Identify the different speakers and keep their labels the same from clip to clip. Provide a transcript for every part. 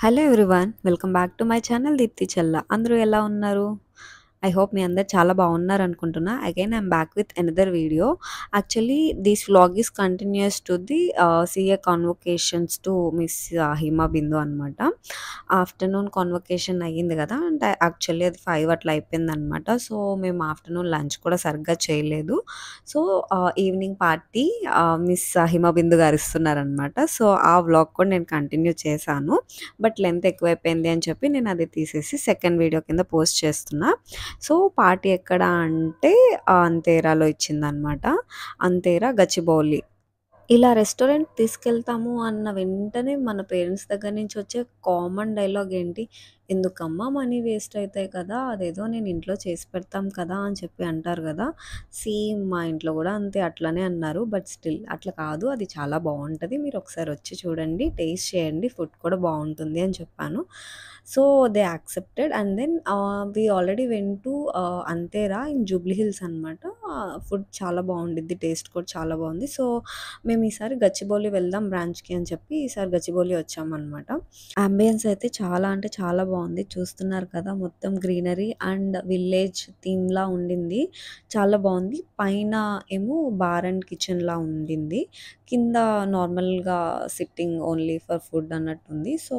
Speaker 1: Hello everyone. Welcome back to my channel Deepthi Challa. అందరూ ఎలా ఉన్నారు? ఐ హోప్ మీ అందరూ చాలా బాగున్నారనుకుంటున్నా. Again I'm back with another video. Actually this vlog is continuous to the CA convocations to Miss Hima Bindu అనమాట. Afternoon convocation అయ్యింది కదా! అంటే యాక్చువల్లీ అది 5 అట్లా అయిపోయిందనమాట. సో, మేము ఆఫ్టర్నూన్ లంచ్ కూడా సరిగ్గా చేయలేదు. So, evening party Miss Hima Bindu గారు ఇస్తున్నారనమాట. సో, ఆ వ్లాగ్ కూడా నేను కంటిన్యూ చేశాను. బట్ లెంత్ ఎక్కువైపోయింది అని చెప్పి నేను అది తీసేసి సెకండ్ వీడియో కింద పోస్ట్ చేస్తున్నా. సో, పార్టీ ఎక్కడ అంటే అంతేరాలో ఇచ్చిందనమాట. అంతేరా గచ్చిబౌలి. ఇలా రెస్టారెంట్ తీసుకెళ్తాము అన్న వెంటనే మన పేరెంట్స్ దగ్గర నుంచి వచ్చే కామన్ డైలాగ్ ఏంటి? "ఎందుకమ్మా మనీ వేస్ట్ అయితాయి కదా! అదేదో నేను ఇంట్లో చేసి పెడతాం కదా!" అని చెప్పి అంటారు గదా! సేమ్ మా ఇంట్లో గూడా అంతే అట్లనే అన్నారు. బట్ స్టిల్ అట్లా కాదు, అది చాలా బావుంటది. మీరొకసారి వచ్చి చూడండి, టేస్ట్ చేయండి, ఫుడ్ కూడా బావుంటుంది అని చెప్పాను. So, they accepted and then we already went to Antera in Jubilee Hills అనమాట. ఫుడ్ చాలా బావుండిద్ది. టేస్ట్ కూడా చాలా బావుంది. సో, మేము ఈసారి గచ్చిబౌలి వెళ్దాం బ్రాంచ్‌కి అని చెప్పి ఈసారి గచ్చిబౌలి వచ్చామనమాట. యాంబియన్స్ అయితే చాలా అంటే చాలా బావుంది. చూస్తున్నారు కదా! మొత్తం గ్రీనరీ అండ్ విలేజ్ థీమ్‌లా ఉండింది. చాలా బావుంది. పైన ఏమో బార్ అండ్ కిచెన్‌లా ఉండింది. కింద నార్మల్‌గా సిట్టింగ్ ఓన్లీ ఫర్ ఫుడ్ అన్నట్టుంది. సో,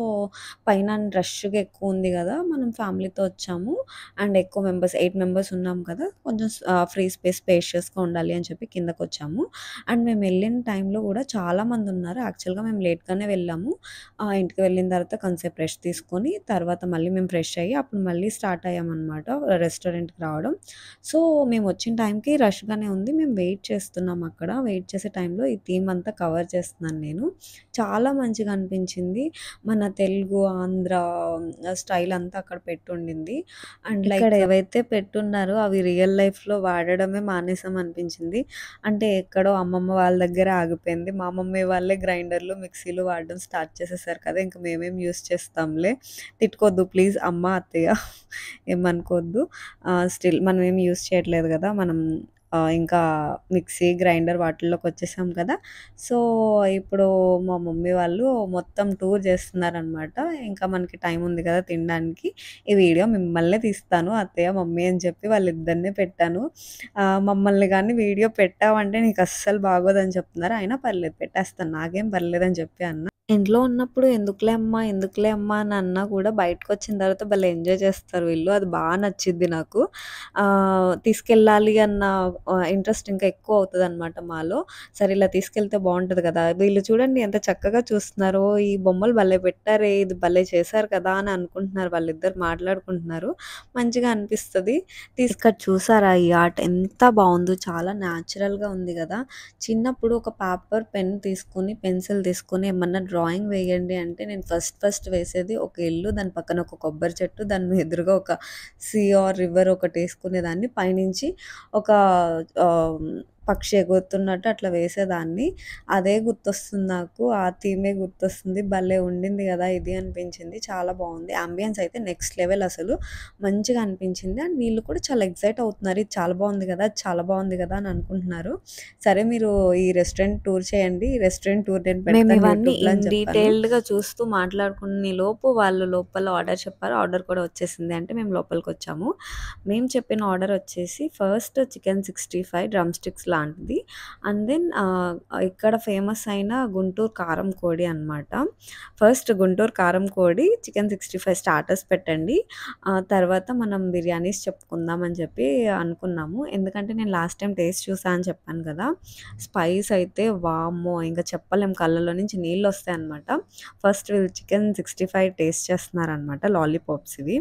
Speaker 1: పైన రష్‌గా ఎక్కువుంది గదా! మనం ఫ్యామిలీతో వచ్చాము. అండ్ ఎక్కువ మెంబర్స్ 8 మెంబర్స్ ఉన్నాం కదా! కొంచెం ఫ్రీ స్పేషియస్‌గా ఉండాలి అని చెప్పి కిందకొచ్చాము. అండ్ మేమెళ్ళిన టైంలో గూడా చాలామందున్నారు. యాక్చువల్‌గా మేము లేట్‌గానే వెళ్ళాము. ఇంటికి వెళ్ళిన తర్వాత కొంసేపు రెస్ట్ తీసుకొని, తర్వాత మళ్ళీ మేము ఫ్రెష్ అయ్యి, అప్పుడు మళ్ళీ స్టార్ట్ అయ్యామనమాట రెస్టారెంట్‌కి రావడం. సో, మేమొచ్చిన టైంకి రష్‌గానే ఉంది. మేము వెయిట్ చేస్తున్నాం అక్కడ. వెయిట్ చేసే టైంలో ఈ థీమ్ అంతా కవర్ చేస్తున్నాను నేను. చాలా మంచిగా అనిపించింది. మన తెలుగు, ఆంధ్ర స్టైల్ అంతా అక్కడ పెట్టుండింది. అండ్ ఇక్కడ ఏవైతే పెట్టున్నారో అవి రియల్ లైఫ్‌లో వాడడమే మానేసాం అనిపించింది. అంటే ఎక్కడో అమ్మమ్మ వాళ్ళ దగ్గరే ఆగిపోయింది. మా మమ్మీ వాళ్ళే గ్రైండర్‌లు, మిక్సీలు వాడడం స్టార్ట్ చేసేసారు కదా! ఇంక మేమేం యూజ్ చేస్తాంలే. తిట్టుకోవద్దు ప్లీజ్ అమ్మ, అత్తయ్య ఏమనుకోవద్దు. స్టిల్ మనం ఏమి యూజ్ చేయట్లేదు గదా! మనం ఇంకా మిక్సీ, గ్రైండర్ వాటిల్లోకొచ్చేసాం కదా! సో, ఇప్పుడు మా మమ్మీ వాళ్ళు మొత్తం టూర్ చేస్తున్నారనమాట. ఇంకా మనకి టైం ఉంది కదా తినడానికి. ఈ వీడియో మిమ్మల్నే తీస్తాను అత్తయ్య, మమ్మీ అని చెప్పి వాళ్ళిద్దరిని పెట్టాను. మమ్మల్ని గాని వీడియో పెట్టావంటే నీకస్సలు బాగోదని చెప్తున్నారు. అయినా పర్లేదు పెట్టేస్తాను. నాకేం పర్లేదని చెప్పి అన్నా. ఇంట్లో ఉన్నప్పుడు ఎందుకులే అమ్మా, ఎందుకులే అమ్మా అని అన్నా కూడా బయటకొచ్చిన తర్వాత భలే ఎంజాయ్ చేస్తారు వీళ్ళు. అది బా నచ్చిద్ది నాకు. తీసుకెళ్ళాలి అన్న ఇంట్రెస్ట్ ఇంకా ఎక్కువ అవుతదనమాట మాలో. సరే ఇలా తీసుకెళ్తే బావుంటది కదా! వీళ్ళు చూడండి ఎంత చక్కగా చూస్తున్నారో, ఈ బొమ్మలు భలే పెట్టారే, ఇది భలే చేశారు కదా! అని అనుకుంటున్నారు. వాళ్ళిద్దరు మాట్లాడుకుంటున్నారు. మంచిగా అనిపిస్తది. ఇక్కడ చూసారా ఈ ఆర్ట్ ఎంత బావుందో, చాలా న్యాచురల్‌గా ఉంది గదా! చిన్నప్పుడు ఒక పేపర్, పెన్ తీసుకొని, పెన్సిల్ తీసుకొని ఏమన్నా డ్రాయింగ్ వేయండి అంటే నేను ఫస్ట్ ఫస్ట్ వేసేది ఒక ఇల్లు, దాని పక్కన ఒక కొబ్బరి చెట్టు, దాని ఎదురుగా ఒక సీ ఆర్ రివర్ ఒకటేసుకునేదాన్ని. పైనుంచి ఒక ఆహ్, పక్షి ఎగురుతున్నట్టు అట్లా వేసేదాన్ని. అదే గుర్తొస్తుంది నాకు. ఆ థీమే గుర్తొస్తుంది. భలే ఉండింది గదా! ఇది అనిపించింది. చాలా బావుంది. యాంబియన్స్ అయితే నెక్స్ట్ లెవెల్ అసలు. మంచిగా అనిపించింది. అండ్ వీళ్ళు కూడా చాలా ఎక్సైట్ అవుతున్నారు. ఇది చాలా బావుంది గదా! అది చాలా బావుంది గదా! అని అనుకుంటున్నారు. సరే మీరు ఈ రెస్టారెంట్ టూర్ చేయండి. ఈ రెస్టారెంట్ టూర్ నేను పెడతాను
Speaker 2: మేమివన్నీ
Speaker 1: యూట్యూబ్‌లో
Speaker 2: ఇన్
Speaker 1: అని చెప్పాను.
Speaker 2: డీటెయిల్డ్‌గా చూస్తూ మాట్లాడుకునే లోపు వాళ్ళు లోపల ఆర్డర్ చెప్పారు. ఆర్డర్ కూడా వచ్చేసింది. అంటే మేము లోపలికొచ్చాము. మేము చెప్పిన ఆర్డర్ వచ్చేసి ఫస్ట్ చికెన్ 65 డ్రమ్ స్టిక్స్ లాంటిది. అండ్ దెన్ ఇక్కడ ఫేమస్ అయిన గుంటూరు కారం కోడి అనమాట. ఫస్ట్ గుంటూరు కారం కోడి, చికెన్ 65 స్టార్టర్స్ పెట్టండి. తర్వాత మనం బిర్యానీస్ చెప్పుకుందాం అని చెప్పి అనుకున్నాము. ఎందుకంటే నేను లాస్ట్ టైమ్ టేస్ట్ చూసా అని చెప్పాను కదా! స్పైస్ అయితే వామ్మో! ఇంక చెప్పలేం, కళ్ళలో నుంచి నీళ్ళొస్తాయన్నమాట. ఫస్ట్ వీళ్ళు చికెన్ 65 టేస్ట్ చేస్తున్నారనమాట. లాలీపాప్స్ ఇవి.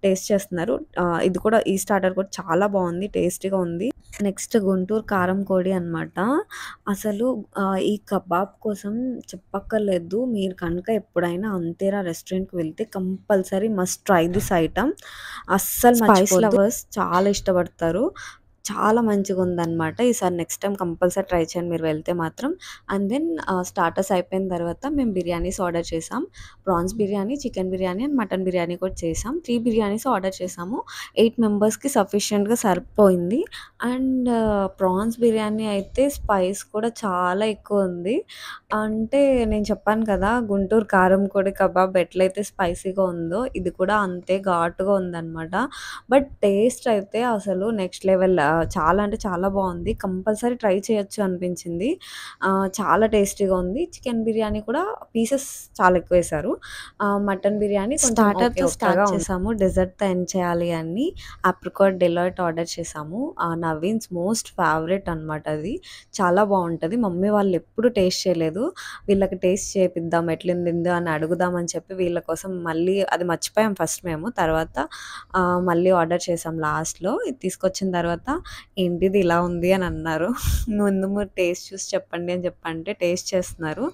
Speaker 2: టేస్ట్ చేస్తున్నారు. ఇది కూడా ఈ స్టార్టర్ కూడా చాలా బావుంది. టేస్టీగా ఉంది. నెక్స్ట్ గుంటూరు కారం కోడి అనమాట. అసలు ఈ కబాబ్ కోసం చెప్పక్కర్లేదు. మీరు కనుక ఎప్పుడైనా అంతేరా రెస్టారెంట్‌కి వెళ్తే compulsory must try this item. అస్సలు స్పైస్ లవర్స్ చాలా ఇష్టపడతారు. చాలా మంచిగుందనమాట. ఈసారి నెక్స్ట్ టైమ్ కంపల్సరీ ట్రై చేయండి మీరు వెళ్తే మాత్రం. అండ్ దెన్ స్టార్టర్స్ అయిపోయిన తర్వాత మేము బిర్యానీస్ ఆర్డర్ చేసాం. Prawns biryani, chicken biryani and mutton biryani కూడా చేసాం. 3 బిర్యానీస్ ఆర్డర్ చేసాము. 8 మెంబర్స్‌కి సఫిషియెంట్‌గా సరిపోయింది. అండ్ ప్రాన్స్ బిర్యానీ అయితే స్పైస్ కూడా చాలా ఎక్కువుంది. అంటే నేను చెప్పాను కదా! గుంటూరు కారం పొడి కబాబ్ ఎట్లయితే స్పైసీగా ఉందో, ఇది కూడా అంతే ఘాటుగా ఉందనమాట. బట్ టేస్ట్ అయితే అసలు నెక్స్ట్ లెవెల్. చాలా అంటే చాలా బావుంది. కంపల్సరీ ట్రై చేయొచ్చు అనిపించింది. చాలా టేస్టీగా ఉంది. చికెన్ బిర్యానీ కూడా పీసెస్ చాలా ఎక్కువేశారు. మటన్ బిర్యానీ కొంచెం ఓకే.
Speaker 1: స్టార్టర్‌తో స్టార్ట్
Speaker 2: ఓకేగా ఉంది.
Speaker 1: చేసాము. డెజర్ట్‌తో ఎండ్ చేయాలి అని ఆప్రికాట్ డెలర్ట్ ఆర్డర్ చేసాము. నవీన్స్ మోస్ట్ ఫేవరెట్ అనమాట అది. చాలా బావుంటది. మమ్మీ వాళ్ళు ఎప్పుడు టేస్ట్ చేయలేదు. వీళ్ళకి టేస్ట్ చేపిద్దాం ఎట్లుండిందో అని అడుగుదామని చెప్పి వీళ్ళ కోసం మళ్ళీ అది మర్చిపోయాం ఫస్ట్ మేము. తర్వాత మళ్ళీ ఆర్డర్ చేసాం లాస్ట్‌లో. ఇది తీసుకొచ్చిన తర్వాత ఏంటిది ఇలా ఉంది అని అన్నారు. ముందు మీరు టేస్ట్ చూసి చెప్పండి అని చెప్పంటే టేస్ట్ చేస్తున్నారు.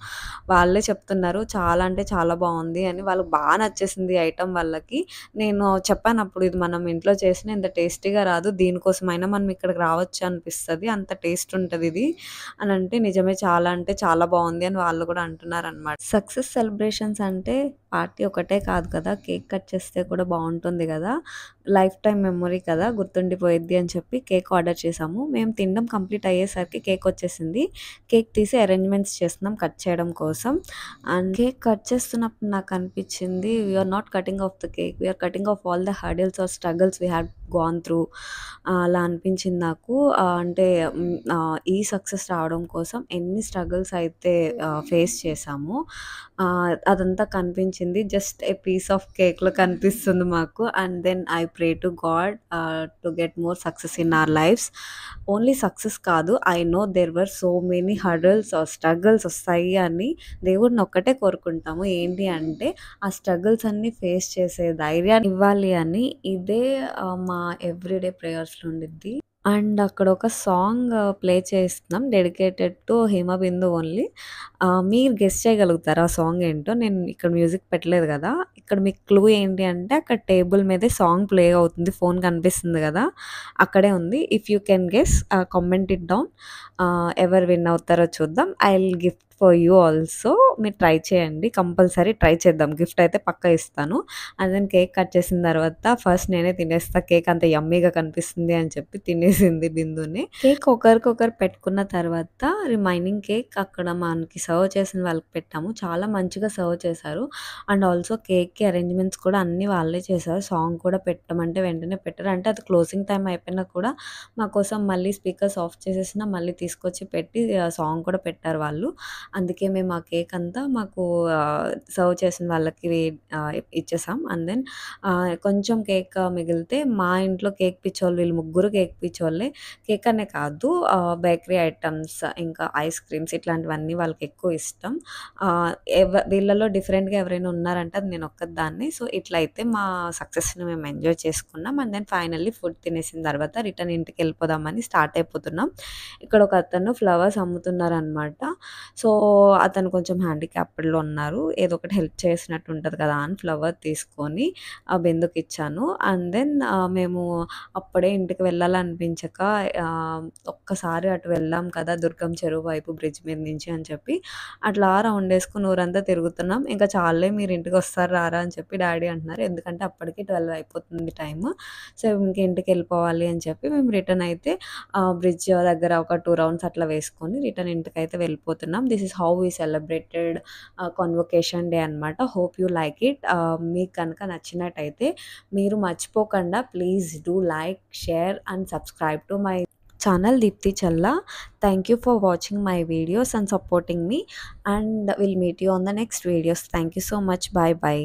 Speaker 1: వాళ్ళే చెప్తున్నారు చాలా అంటే చాలా బావుంది అని. వాళ్ళకి బా నచ్చేసింది ఈ ఐటెమ్ వాళ్ళకి. నేను చెప్పానప్పుడు ఇది మనం ఇంట్లో చేసినా ఇంత టేస్టీగా రాదు. దీనికోసమైనా మనం ఇక్కడికి రావచ్చు అనిపిస్తది. అంత టేస్ట్ ఉంటదిది అనంటే నిజమే చాలా అంటే చాలా బావుంది అని వాళ్ళు కూడా అంటున్నారనమాట. సక్సెస్ సెలబ్రేషన్స్ అంటే పార్టీ ఒకటే కాదు కదా! కేక్ కట్ చేస్తే కూడా బావుంటుంది గదా! లైఫ్ టైమ్ మెమరీ కదా! గుర్తుండిపోయిద్ది అని చెప్పి కేక్ ఆర్డర్ చేసాము. మేము తినడం కంప్లీట్ అయ్యేసరికి కేక్ వచ్చేసింది. కేక్ తీసి అరేంజ్‌మెంట్స్ చేస్తున్నాం కట్ చేయడం కోసం. అండ్ కేక్ కట్ చేస్తున్నప్పుడు నాకనిపించింది we are not cutting off the cake. We are cutting off all the hurdles or struggles we had gone through. అలా అనిపించింది నాకు. అంటే ఈ సక్సెస్ రావడం కోసం ఎన్ని స్ట్రగుల్స్ అయితే ఫేస్ చేశామో అదంతా కనిపించింది. జస్ట్ ఏ పీస్ ఆఫ్ కేక్‌లో కనిపిస్తుంది మాకు. And then I pray to God to get more success in our lives. Only success కాదు. I know there were so many hurdles or struggles వస్తాయి అని దేవుడిని ఒక్కటే కోరుకుంటాము. ఏంటి అంటే ఆ స్ట్రగుల్స్ అన్నీ ఫేస్ చేసే ధైర్యాన్ని ఇవ్వాలి అని. ఇదే మా ఎవ్రీడే ప్రేయర్స్‌లో ఉండిద్ది. అండ్ అక్కడ ఒక సాంగ్ ప్లే చేస్తున్నాం డెడికేటెడ్ టు హిమబిందు ఓన్లీ. మీరు గెస్ చేయగలుగుతారా ఆ సాంగ్ ఏంటో? నేను ఇక్కడ మ్యూజిక్ పెట్టలేదు గదా! ఇక్కడ మీకు క్లూ ఏంటి అంటే అక్కడ టేబుల్ మీదే సాంగ్ ప్లే అవుతుంది. ఫోన్ కనిపిస్తుంది గదా! అక్కడే ఉంది. If you can guess comment it down. ఎవరు విన్ అవుతారో చూద్దాం. I will gift for you also. మీరు ట్రై చేయండి. కంపల్సరీ ట్రై చేద్దాం. గిఫ్ట్ అయితే పక్కా ఇస్తాను. అండ్ దెన్ కేక్ కట్ చేసిన తర్వాత ఫస్ట్ నేనే తినేస్తా. కేక్ అంత యమ్మీగా కనిపిస్తుంది అని చెప్పి తినేసింది బిందుని. కేక్ ఒకరికొకరు పెట్టుకున్న తర్వాత రిమైనింగ్ కేక్ అక్కడ మనకి సర్వ్ చేసిన వాళ్ళకి పెట్టాము. చాలా మంచిగా సర్వ్ చేశారు. అండ్ ఆల్సో కేక్‌కి అరేంజ్‌మెంట్స్ కూడా అన్నీ వాళ్ళే చేశారు. సాంగ్ కూడా పెట్టమంటే వెంటనే పెట్టారు. అంటే అది క్లోజింగ్ టైమ్ అయిపోయినా కూడా మా కోసం మళ్ళీ స్పీకర్స్ ఆఫ్ చేసేసినా మళ్ళీ తీసుకొచ్చి పెట్టి సాంగ్ కూడా పెట్టారు వాళ్ళు. అందుకే మేము ఆ కేక్ అంతా మాకు సర్వ్ చేసిన వాళ్ళకి ఇచ్చేసాం. అండ్ దెన్ కొంచెం కేక్ మిగిలితే మా ఇంట్లో కేక్ పిచ్చోళ్ళు వీళ్ళు ముగ్గురు కేక్ పిచ్చోళ్ళే. కేక్ అనే కాదు బేకరీ ఐటెమ్స్ ఇంకా ఐస్ క్రీమ్స్ ఇట్లాంటివన్నీ వాళ్ళకి ఎక్కువ ఇష్టం. ఆహ్, వీళ్ళలో డిఫరెంట్‌గా ఎవరైనా ఉన్నారంటే అది నేను ఒక్కదాన్నే. సో, ఇట్లా అయితే మా సక్సెస్‌ని మేము ఎంజాయ్ చేసుకున్నాం. అండ్ దెన్ ఫైనల్లీ ఫుడ్ తినేసిన తర్వాత రిటర్న్ ఇంటికెళ్ళిపోదామని స్టార్ట్ అయిపోతున్నాం. ఇక్కడ ఒక అతను ఫ్లవర్స్ అమ్ముతున్నారనమాట. సో, అతను కొంచెం హ్యాండిక్యాప్డ్‌లో ఉన్నారు. ఏదో ఒకటి హెల్ప్ చేసినట్టు ఉంటది కదా! అని ఫ్లవర్ తీసుకొని బిందుకిచ్చాను. అండ్ దెన్ మేము అప్పుడే ఇంటికి వెళ్ళాలనిపించక ఒక్కసారి అటు వెళ్దాం కదా! దుర్గం చెరువు వైపు బ్రిడ్జ్ మీద నుంచి అని చెప్పి అట్లా రౌండేసుకొని ఊరంతా తిరుగుతున్నాం. ఇంకా చాలులే మీరు ఇంటికొస్తారు రారా అని చెప్పి డ్యాడీ అంటున్నారు. ఎందుకంటే అప్పటికి 12 అయిపోతుంది టైము. సో, ఇంక ఇంటికెళ్ళిపోవాలి అని చెప్పి మేము రిటర్న్ అయితే బ్రిడ్జ్ దగ్గర ఒక 2 రౌండ్స్ అట్లా వేసుకొని రిటర్న్ ఇంటికైతే వెళ్ళిపోతున్నాం. This is how we celebrated convocation day అనమాట. Hope you like it. మీకు కనుక నచ్చినట్టయితే మీరు మర్చిపోకుండా please do like, share and subscribe to my channel Deepthi Challa. Thank you for watching my videos and supporting me. And will meet you on the next videos. Thank you so much. Bye by.